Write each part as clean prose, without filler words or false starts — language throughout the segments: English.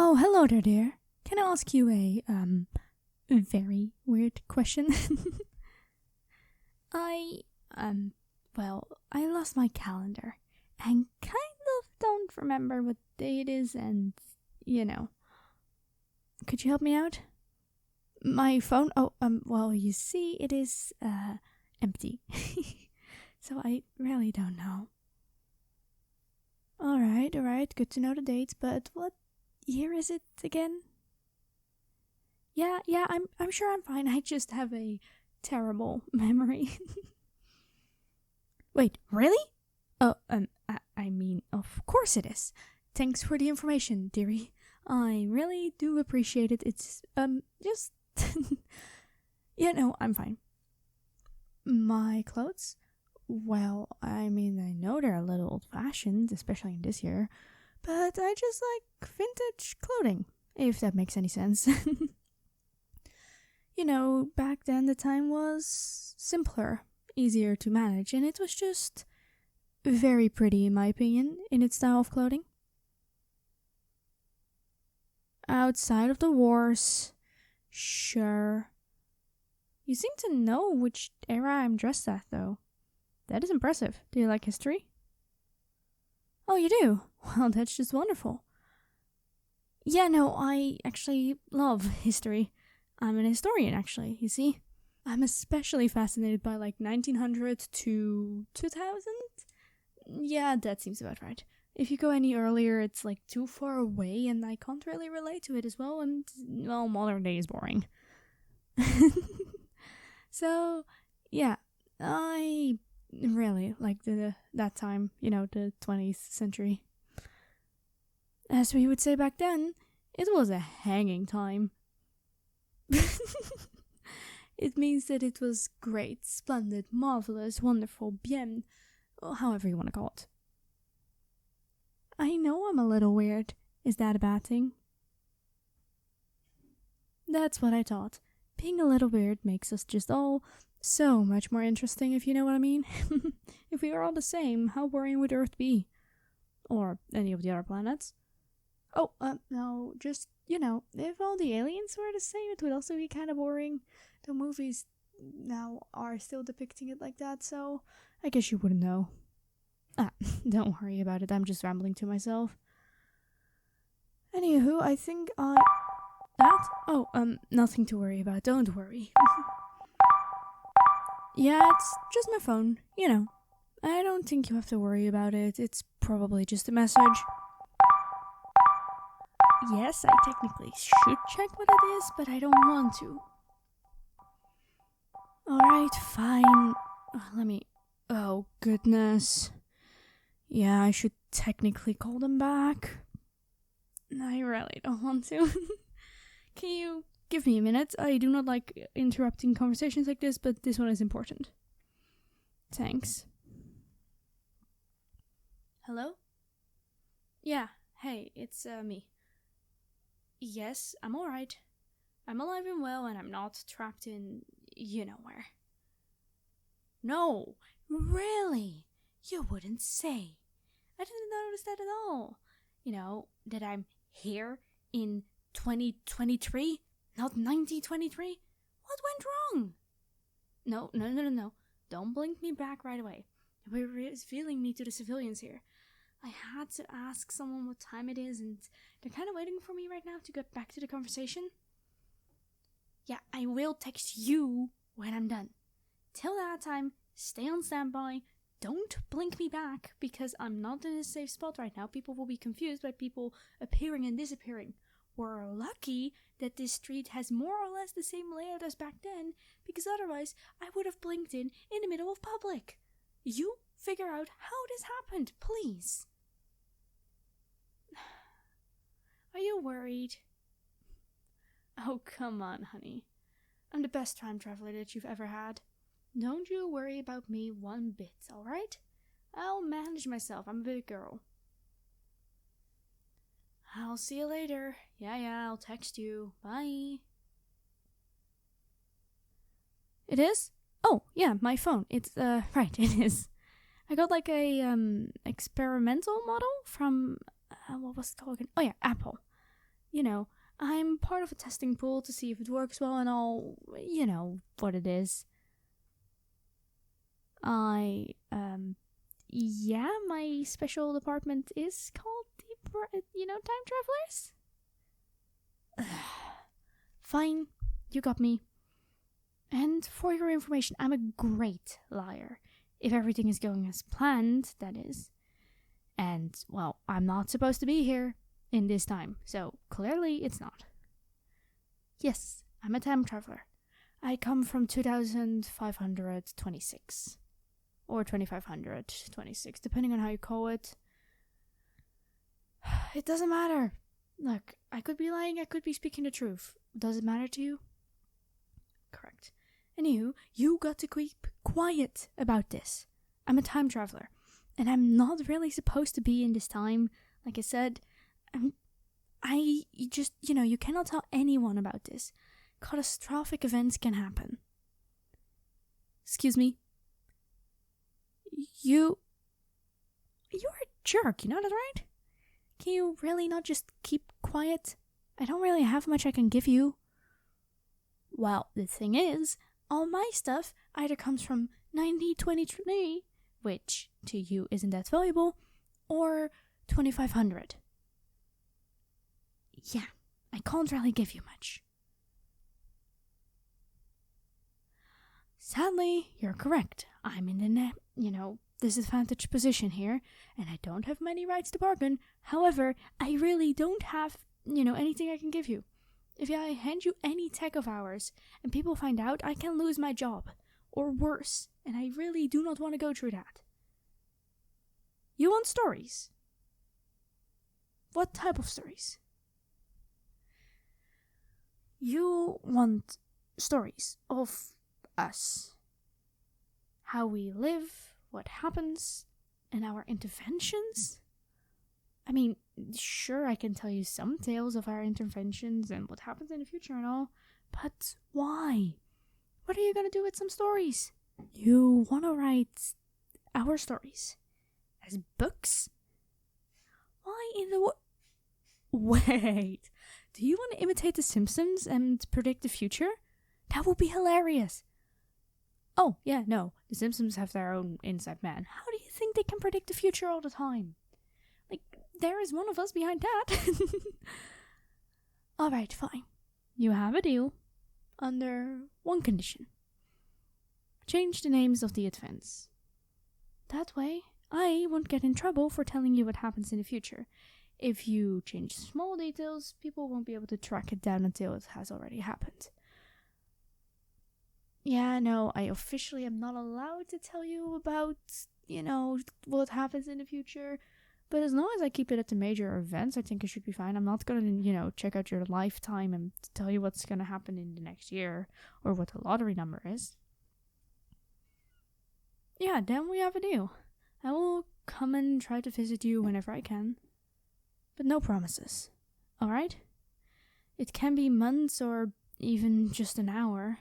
Oh, hello there, dear. Can I ask you a very weird question? I, I lost my calendar and kind of don't remember what day it is and, could you help me out? My phone, you see, it is, empty. So I really don't know. Alright, good to know the dates, but what year is it again? Yeah, I'm sure I'm fine. I just have a terrible memory. Wait, really? Oh, I mean, of course it is. Thanks for the information, dearie. I really do appreciate it. It's, just... I'm fine. My clothes? Well, I mean, I know they're a little old-fashioned, especially in this year, but I just like vintage clothing, if that makes any sense. Back then the time was simpler, easier to manage, and it was just very pretty, in my opinion, in its style of clothing. Outside of the wars, sure. You seem to know which era I'm dressed at, though. That is impressive. Do you like history? Oh, you do? Well, that's just wonderful. Yeah, no, I actually love history. I'm an historian, actually, you see. I'm especially fascinated by, 1900 to 2000? Yeah, that seems about right. If you go any earlier, it's, too far away, and I can't really relate to it as well, and, modern day is boring. So, yeah, I really like that time, the 20th century. As we would say back then, it was a hanging time. It means that it was great, splendid, marvelous, wonderful, bien, however you want to call it. I know I'm a little weird. Is that a bad thing? That's what I thought. Being a little weird makes us just all so much more interesting, if you know what I mean. If we were all the same, how boring would Earth be? Or any of the other planets? Oh, no, just, if all the aliens were the same, it would also be kind of boring. The movies now are still depicting it like that, so I guess you wouldn't know. Don't worry about it, I'm just rambling to myself. Anywho, I think That? Oh, nothing to worry about, don't worry. Yeah, it's just my phone, I don't think you have to worry about it, it's probably just a message. Yes, I technically should check what it is, but I don't want to. Alright, fine. Oh, goodness. Yeah, I should technically call them back. I really don't want to. Can you give me a minute? I do not like interrupting conversations like this, but this one is important. Thanks. Hello? Yeah, hey, it's me. Yes, I'm alright. I'm alive and well, and I'm not trapped in where. No, really? You wouldn't say. I didn't notice that at all. That I'm here in 2023, not 1923? What went wrong? No. Don't blink me back right away. You're revealing me to the civilians here. I had to ask someone what time it is, and they're kind of waiting for me right now to get back to the conversation. Yeah, I will text you when I'm done. Till that time, stay on standby. Don't blink me back, because I'm not in a safe spot right now. People will be confused by people appearing and disappearing. We're lucky that this street has more or less the same layout as back then, because otherwise I would have blinked in the middle of public. You figure out how this happened, please. Are you worried? Oh, come on, honey. I'm the best time traveler that you've ever had. Don't you worry about me one bit, alright? I'll manage myself, I'm a big girl. I'll see you later. Yeah, I'll text you. Bye. It is? Oh, yeah, my phone. It's, right, it is. I got a, experimental model from, what was it called again? Oh yeah, Apple. You know, I'm part of a testing pool to see if it works well and all, you know, what it is. Yeah, my special department is called time travelers? Fine, you got me. And for your information, I'm a great liar. If everything is going as planned, that is. And, well, I'm not supposed to be here in this time, so clearly it's not. Yes, I'm a time traveler. I come from 2526. Or 2526, depending on how you call it. It doesn't matter. Look, I could be lying, I could be speaking the truth. Does it matter to you? Correct. Anywho, you got to keep quiet about this. I'm a time traveler, and I'm not really supposed to be in this time. Like I said, you cannot tell anyone about this. Catastrophic events can happen. Excuse me? You're a jerk, you know that, right? Can you really not just keep quiet? I don't really have much I can give you. Well, the thing is, all my stuff either comes from 1923, which to you isn't that valuable, or 2500. Yeah, I can't really give you much. Sadly, you're correct. I'm in the disadvantaged position here, and I don't have many rights to bargain. However, I really don't have, anything I can give you. If I hand you any tech of ours and people find out, I can lose my job. Or worse, and I really do not want to go through that. You want stories? What type of stories? You want stories of us. How we live, what happens, and our interventions? I mean, sure, I can tell you some tales of our interventions and what happens in the future and all, but why? What are you gonna do with some stories? You wanna write our stories as books? Why in the Wait, do you want to imitate The Simpsons and predict the future? That would be hilarious. Oh, yeah, no, The Simpsons have their own inside man. How do you think they can predict the future all the time? Like, there is one of us behind that. Alright, fine. You have a deal. Under one condition. Change the names of the events. That way, I won't get in trouble for telling you what happens in the future. If you change small details, people won't be able to track it down until it has already happened. Yeah, no, I officially am not allowed to tell you about, what happens in the future. But as long as I keep it at the major events, I think it should be fine. I'm not going to, check out your lifetime and tell you what's going to happen in the next year or what the lottery number is. Yeah, then we have a deal. I will come and try to visit you whenever I can. But no promises. Alright? It can be months or even just an hour.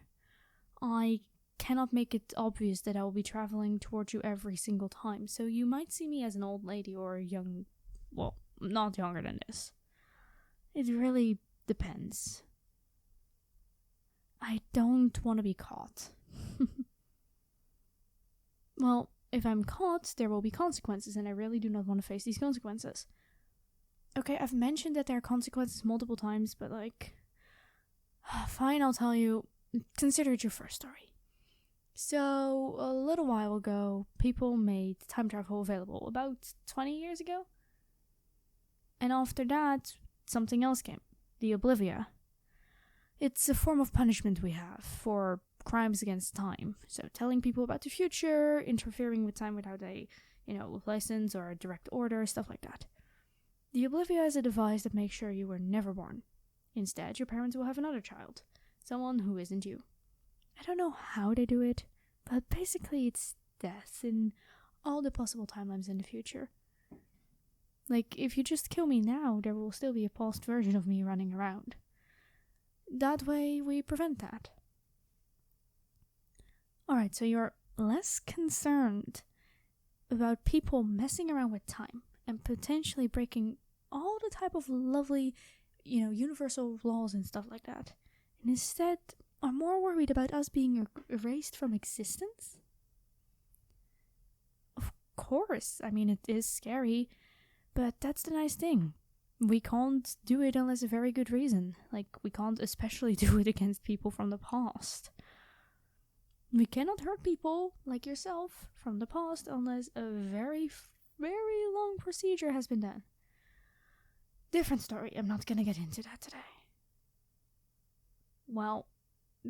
I cannot make it obvious that I will be traveling towards you every single time, so you might see me as an old lady or a young... well, not younger than this. It really depends. I don't want to be caught. Well, if I'm caught, there will be consequences, and I really do not want to face these consequences. Okay, I've mentioned that there are consequences multiple times, but fine, I'll tell you. Consider it your first story. So, a little while ago, people made time travel available, about 20 years ago. And after that, something else came, the Oblivia. It's a form of punishment we have for crimes against time. So, telling people about the future, interfering with time without a, license or a direct order, stuff like that. The Oblivia is a device that makes sure you were never born. Instead, your parents will have another child. Someone who isn't you. I don't know how they do it, but basically it's death in all the possible timelines in the future. Like, if you just kill me now, there will still be a past version of me running around. That way, we prevent that. Alright, so you're less concerned about people messing around with time and potentially breaking all the type of lovely universal laws and stuff like that, and instead are more worried about us being erased from existence? Of course, I mean, it is scary, but that's the nice thing. We can't do it unless a very good reason. Like, we can't especially do it against people from the past. We cannot hurt people like yourself from the past unless a very, very long procedure has been done. Different story, I'm not gonna get into that today. Well,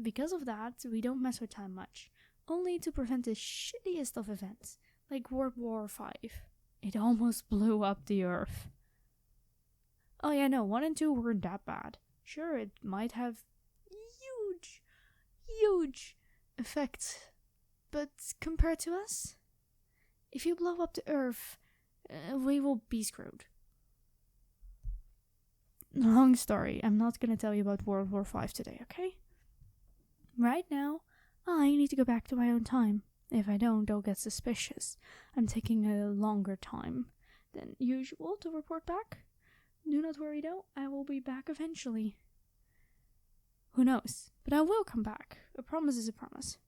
because of that, we don't mess with time much, only to prevent the shittiest of events, like World War V. It almost blew up the Earth. Oh yeah, no, 1 and 2 weren't that bad. Sure, it might have huge effects, but compared to us, if you blow up the Earth, we will be screwed. Long story, I'm not gonna tell you about World War V today, okay? Right now, I need to go back to my own time. If I don't, I'll get suspicious. I'm taking a longer time than usual to report back. Do not worry though, I will be back eventually. Who knows? But I will come back. A promise is a promise.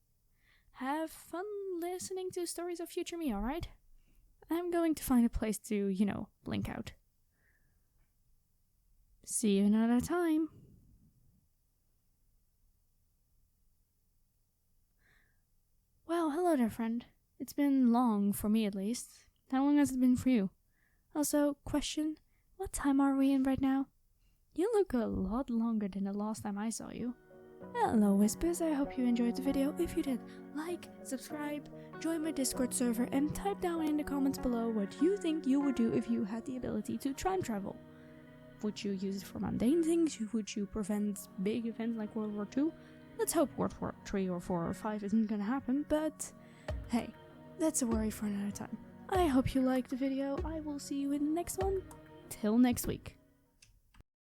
Have fun listening to stories of future me, alright? I'm going to find a place to, blink out. See you another time. Well, hello there, friend. It's been long, for me at least. How long has it been for you? Also, question, what time are we in right now? You look a lot longer than the last time I saw you. Hello Whispers, I hope you enjoyed the video. If you did, like, subscribe, join my Discord server, and type down in the comments below what you think you would do if you had the ability to time travel. Would you use it for mundane things? Would you prevent big events like World War II? Let's hope World War III or 4 or 5 isn't gonna happen, but hey, that's a worry for another time. I hope you liked the video. I will see you in the next one. Till next week.